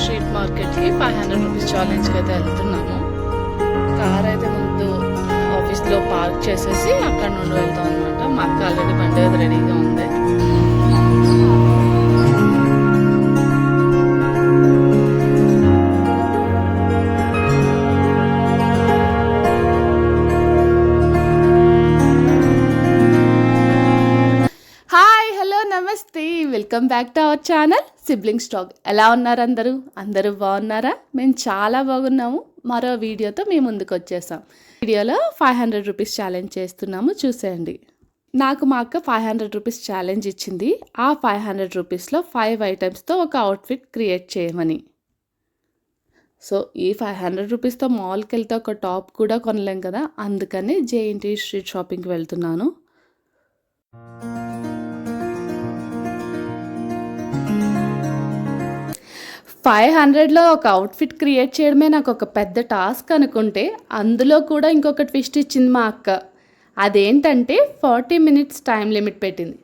Street మార్కెట్కి 500 rupees ఛాలెంజ్కి అయితే వెళ్తున్నాము. కార్ అయితే ముందు ఆఫీస్లో పార్క్ చేసేసి అక్కడ నుండి వెళ్తాం అనమాట. మా అక్క ఆల్రెడీ బండి అయితే రెడీగా ఉంది. నమస్తే, welcome back to our channel siblings talk. ఎలా ఉన్నారు అందరూ బాగున్నారా? మేము చాలా బాగున్నాము. మరో వీడియోతో మేము ముందుకు వచ్చేసాం. వీడియోలో 500 రూపీస్ ఛాలెంజ్ చేస్తున్నాము, చూసేయండి. నాకు మా అక్క 500 రూపీస్ ఛాలెంజ్ ఇచ్చింది. ఆ 500 రూపీస్లో 5 ఐటమ్స్తో ఒక అవుట్ఫిట్ క్రియేట్ చేయమని. సో ఈ 500 రూపీస్తో మాల్కి వెళ్తే ఒక టాప్ కూడా కొనలేం కదా, అందుకని జేఎన్టీ స్ట్రీట్ షాపింగ్కి వెళ్తున్నాను. 500లో ఒక అవుట్ఫిట్ క్రియేట్ చేయడమే నాకు ఒక పెద్ద టాస్క్ అనుకుంటే, అందులో కూడా ఇంకొక ట్విస్ట్ ఇచ్చింది మా అక్క. అదేంటంటే 40 మినిట్స్ టైం లిమిట్ పెట్టింది.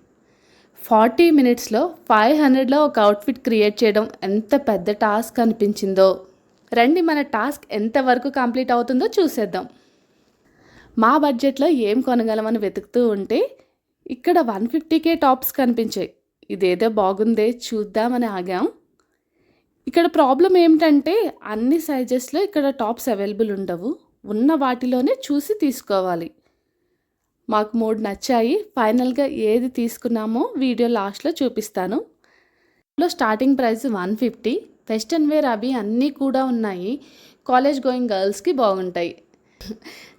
40 మినిట్స్లో 500లో ఒక అవుట్ఫిట్ క్రియేట్ చేయడం ఎంత పెద్ద టాస్క్ అనిపించిందో. రండి, మన టాస్క్ ఎంతవరకు కంప్లీట్ అవుతుందో చూసేద్దాం. మా బడ్జెట్లో ఏం కొనగలమని వెతుకుతూ ఉంటే ఇక్కడ 150K టాప్స్ కనిపించాయి. ఇదేదో బాగుందే చూద్దామని ఆగాం. ఇక్కడ ప్రాబ్లం ఏమిటంటే అన్ని సైజెస్లో ఇక్కడ టాప్స్ అవైలబుల్ ఉండవు. ఉన్న వాటిలోనే చూసి తీసుకోవాలి. మాకు 3 నచ్చాయి. ఫైనల్గా ఏది తీసుకున్నామో వీడియో లాస్ట్లో చూపిస్తాను. Starting price 150. వెస్ట్రన్ వేర్ అవి అన్నీ కూడా ఉన్నాయి. కాలేజ్ గోయింగ్ గర్ల్స్కి బాగుంటాయి.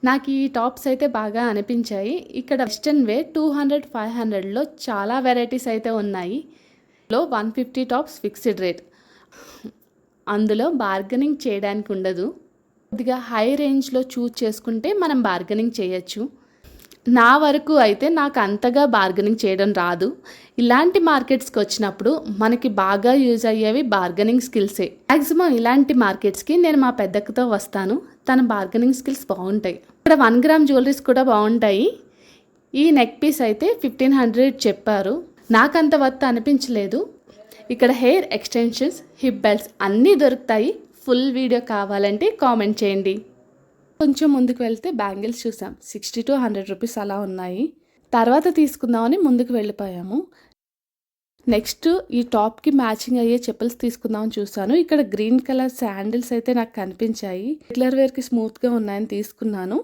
నాకు ఈ టాప్స్ అయితే బాగా అనిపించాయి. ఇక్కడ వెస్ట్రన్ వేర్ 200, 500లో చాలా వెరైటీస్ అయితే ఉన్నాయి. 150 టాప్స్ ఫిక్స్డ్ రేట్. అందులో బార్గెనింగ్ చేయడానికి ఉండదు. కొద్దిగా హై రేంజ్లో చూస్ చేసుకుంటే మనం బార్గెనింగ్ చేయొచ్చు. నా వరకు అయితే నాకు అంతగా బార్గెనింగ్ చేయడం రాదు. ఇలాంటి మార్కెట్స్కి వచ్చినప్పుడు మనకి బాగా యూజ్ అయ్యేవి బార్గెనింగ్ స్కిల్సే. మ్యాక్సిమం ఇలాంటి మార్కెట్స్కి నేను మా పెద్దక్కతో వస్తాను. తన బార్గెనింగ్ స్కిల్స్ బాగుంటాయి. ఇక్కడ 1 గ్రామ్ జ్యువెలరీస్ కూడా బాగుంటాయి. ఈ నెక్ పీస్ అయితే 1500 చెప్పారు. నాకు అంత వర్త్ అనిపించలేదు. ఇక్కడ హెయిర్ ఎక్స్టెన్షన్స్, హిప్ బెల్ట్స్ అన్నీ దొరుకుతాయి. ఫుల్ వీడియో కావాలంటే కామెంట్ చేయండి. కొంచెం ముందుకు వెళ్తే బ్యాంగిల్స్ చూసాం. 60 to 100 రూపీస్ అలా ఉన్నాయి. తర్వాత తీసుకుందామని ముందుకు వెళ్ళిపోయాము. నెక్స్ట్ ఈ టాప్కి మ్యాచింగ్ అయ్యే చెప్పుల్స్ తీసుకుందామని చూసాను. ఇక్కడ గ్రీన్ కలర్ శాండిల్స్ అయితే నాకు కనిపించాయి. రెగ్యులర్ వేర్కి స్మూత్గా ఉన్నాయని తీసుకున్నాను.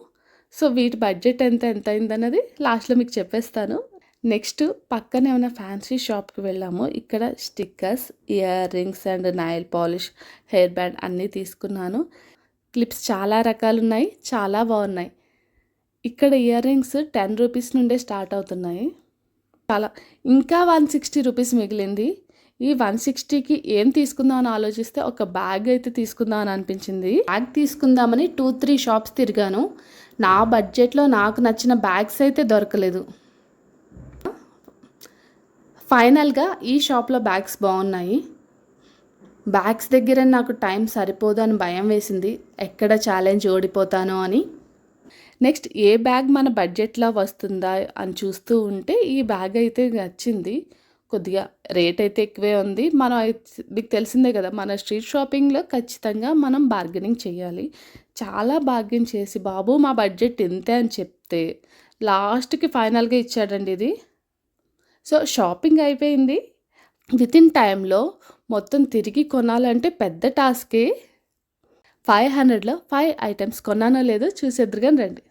సో వీటి బడ్జెట్ ఎంత అయిందన్నది లాస్ట్లో మీకు చెప్పేస్తాను. నెక్స్ట్ పక్కనే ఉన్న ఫ్యాన్సీ షాప్కి వెళ్ళాము. ఇక్కడ stickers, ear rings and nail polish, hair band అన్నీ తీసుకున్నాను. క్లిప్స్ చాలా రకాలు ఉన్నాయి, చాలా బాగున్నాయి. ఇక్కడ ఇయర్ రింగ్స్ 10 రూపీస్ నుండే స్టార్ట్ అవుతున్నాయి. ఇంకా 160 రూపీస్ మిగిలింది. ఈ 160కి ఏం తీసుకుందామని ఆలోచిస్తే ఒక బ్యాగ్ అయితే తీసుకుందామని అనిపించింది. బ్యాగ్ తీసుకుందామని 2-3 షాప్స్ తిరిగాను. నా బడ్జెట్లో నాకు నచ్చిన బ్యాగ్స్ అయితే దొరకలేదు. ఫైనల్గా ఈ షాప్లో బ్యాగ్స్ బాగున్నాయి. బ్యాగ్స్ దగ్గర నాకు టైం సరిపోదు అని భయం వేసింది, ఎక్కడ ఛాలెంజ్ ఓడిపోతానో అని. నెక్స్ట్ ఏ బ్యాగ్ మన బడ్జెట్లో వస్తుందా అని చూస్తూ ఉంటే ఈ బ్యాగ్ అయితే నచ్చింది. కొద్దిగా రేట్ అయితే ఎక్కువే ఉంది. మీకు తెలిసిందే కదా, మన స్ట్రీట్ షాపింగ్లో ఖచ్చితంగా మనం బార్గెనింగ్ చేయాలి. చాలా బార్గెన్ చేసి బాబు మా బడ్జెట్ ఇంతే అని చెప్తే లాస్ట్కి ఫైనల్గా ఇచ్చాడండి ఇది. సో షాపింగ్ అయిపోయింది. వితిన్ టైంలో మొత్తం తిరిగి కొనాలంటే పెద్ద టాస్కే. 500లో 5 ఐటమ్స్ కొన్నానో లేదో చూసేద్దరు కానీ రండి.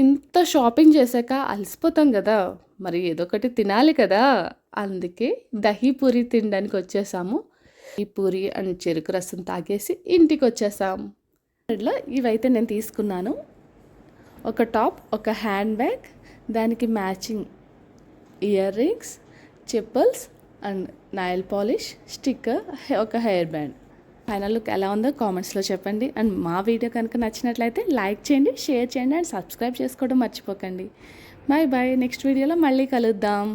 ఇంత షాపింగ్ చేశాక అలసిపోతాం కదా, మరి ఏదో ఒకటి తినాలి కదా. అందుకే దహీపూరి తినడానికి వచ్చేసాము. ఈ పూరి అండ్ చెరుకు రసం తాగేసి ఇంటికి వచ్చేసాం. ఇవైతే నేను తీసుకున్నాను. ఒక టాప్, ఒక హ్యాండ్ బ్యాగ్, దానికి మ్యాచింగ్ ఇయర్ రింగ్స్, చెప్పుల్స్ అండ్ నైల్ పాలిష్, స్టిక్కర్, ఒక హెయిర్ బ్యాండ్. ఫైనల్ లుక్ ఎలా ఉందో కామెంట్స్లో చెప్పండి. అండ్ మా వీడియో కనుక నచ్చినట్లయితే లైక్ చేయండి, షేర్ చేయండి అండ్ సబ్స్క్రైబ్ చేసుకోవడం మర్చిపోకండి. Bye bye. నెక్స్ట్ వీడియోలో మళ్ళీ కలుద్దాం.